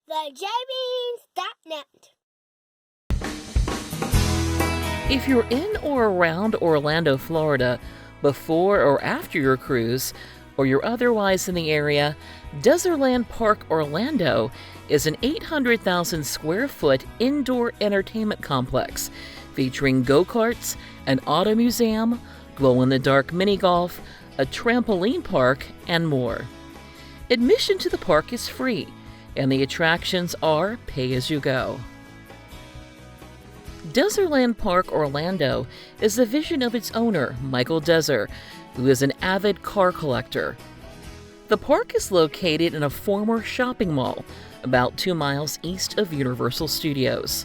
TheJamies.net. If you're in or around Orlando, Florida, before or after your cruise, or you're otherwise in the area, Dezerland Park Orlando is an 800,000 square foot indoor entertainment complex featuring go-karts, an auto museum, glow-in-the-dark mini golf, a trampoline park, and more. Admission to the park is free, and the attractions are pay-as-you-go. Dezerland Park Orlando is the vision of its owner, Michael Dezer, who is an avid car collector. The park is located in a former shopping mall about 2 miles east of Universal Studios.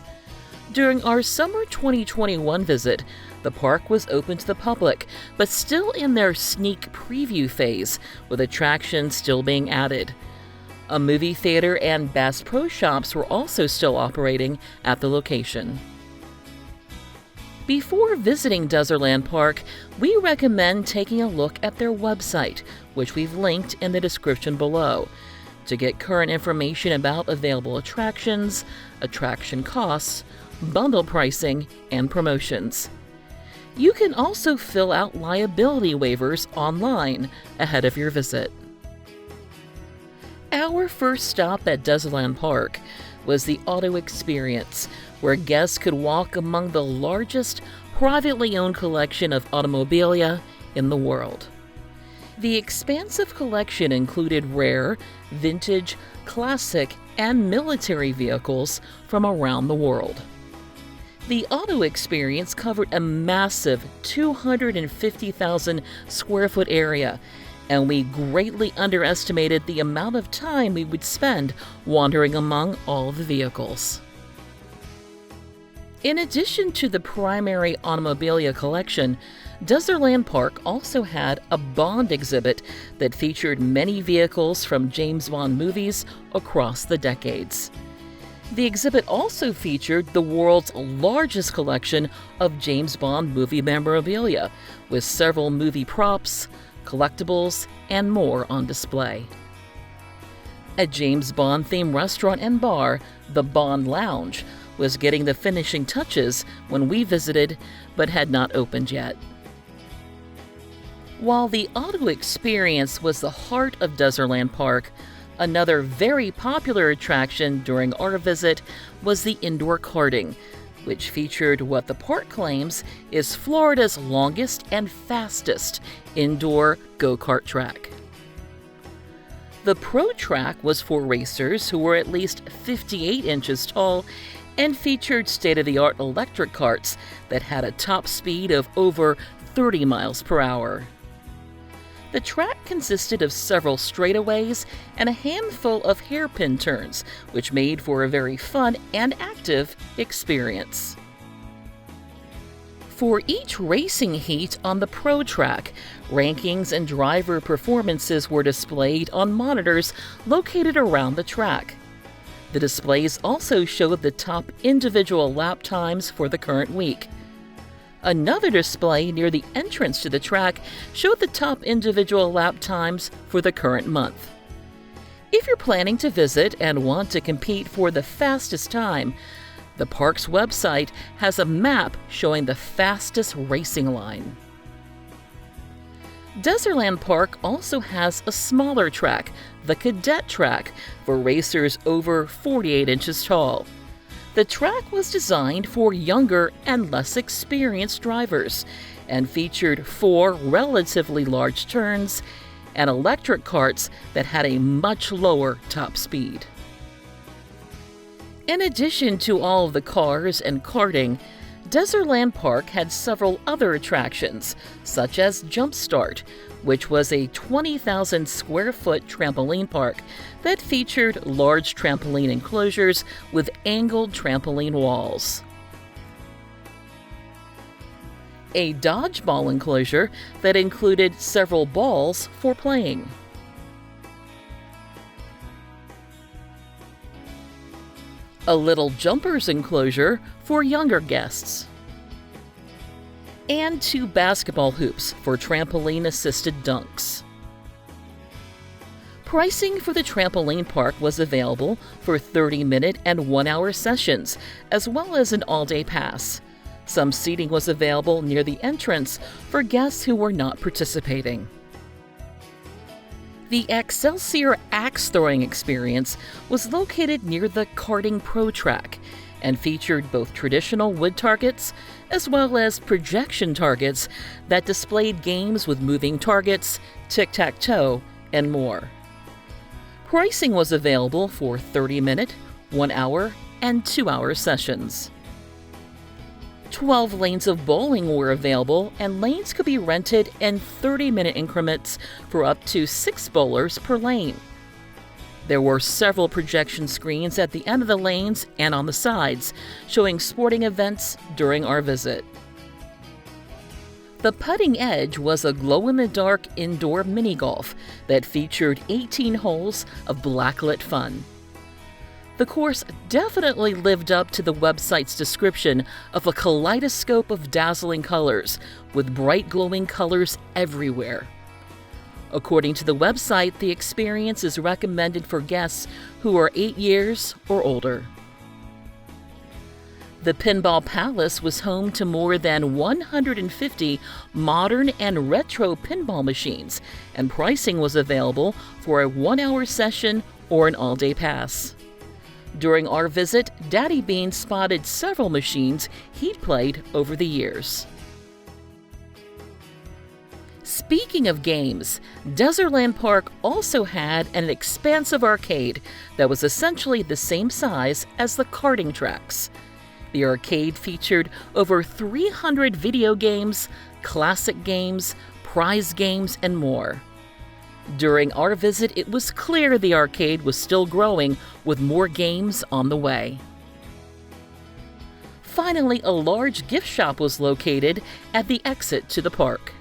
During our summer 2021 visit, the park was open to the public, but still in their sneak preview phase, with attractions still being added. A movie theater and Bass Pro Shops were also still operating at the location. Before visiting Dezerland Park, we recommend taking a look at their website, which we've linked in the description below, to get current information about available attractions, attraction costs, bundle pricing, and promotions. You can also fill out liability waivers online ahead of your visit. Our first stop at Dezerland Park was the Auto Experience, where guests could walk among the largest privately owned collection of automobilia in the world. The expansive collection included rare, vintage, classic, and military vehicles from around the world. The Auto Experience covered a massive 250,000 square foot area, and we greatly underestimated the amount of time we would spend wandering among all the vehicles. In addition to the primary automobilia collection, Dezerland Park also had a Bond exhibit that featured many vehicles from James Bond movies across the decades. The exhibit also featured the world's largest collection of James Bond movie memorabilia, with several movie props, collectibles, and more on display. A James Bond-themed restaurant and bar, the Bond Lounge, was getting the finishing touches when we visited, but had not opened yet. While the Auto Experience was the heart of Dezerland Park, another very popular attraction during our visit was the indoor karting, which featured what the park claims is Florida's longest and fastest indoor go-kart track. The Pro Track was for racers who were at least 58 inches tall and featured state-of-the-art electric karts that had a top speed of over 30 miles per hour. The track consisted of several straightaways and a handful of hairpin turns, which made for a very fun and active experience. For each racing heat on the Pro Track, rankings and driver performances were displayed on monitors located around the track. The displays also showed the top individual lap times for the current week. Another display near the entrance to the track showed the top individual lap times for the current month. If you're planning to visit and want to compete for the fastest time, the park's website has a map showing the fastest racing line. Dezerland Park also has a smaller track, the Cadet Track, for racers over 48 inches tall. The track was designed for younger and less experienced drivers and featured 4 relatively large turns and electric karts that had a much lower top speed. In addition to all of the cars and karting, Dezerland Park had several other attractions, such as Jumpstart, which was a 20,000 square foot trampoline park that featured large trampoline enclosures with angled trampoline walls. A dodgeball enclosure that included several balls for playing. A little jumpers enclosure for younger guests. And 2 basketball hoops for trampoline-assisted dunks. Pricing for the trampoline park was available for 30-minute and 1-hour sessions, as well as an all-day pass. Some seating was available near the entrance for guests who were not participating. The Axecelsior Axe Throwing experience was located near the Karting Pro track and featured both traditional wood targets as well as projection targets that displayed games with moving targets, tic-tac-toe, and more. Pricing was available for 30-minute, 1-hour, and 2-hour sessions. 12 lanes of bowling were available, and lanes could be rented in 30-minute increments for up to 6 bowlers per lane. There were several projection screens at the end of the lanes and on the sides, showing sporting events during our visit. The Putting Edge was a glow-in-the-dark indoor mini-golf that featured 18 holes of blacklit fun. The course definitely lived up to the website's description of a kaleidoscope of dazzling colors, with bright glowing colors everywhere. According to the website, the experience is recommended for guests who are 8 years or older. The Pinball Palace was home to more than 150 modern and retro pinball machines, and pricing was available for a 1-hour session or an all-day pass. During our visit, Daddy Bean spotted several machines he'd played over the years. Speaking of games, Dezerland Park also had an expansive arcade that was essentially the same size as the karting tracks. The arcade featured over 300 video games, classic games, prize games, and more. During our visit, it was clear the arcade was still growing, with more games on the way. Finally, a large gift shop was located at the exit to the park.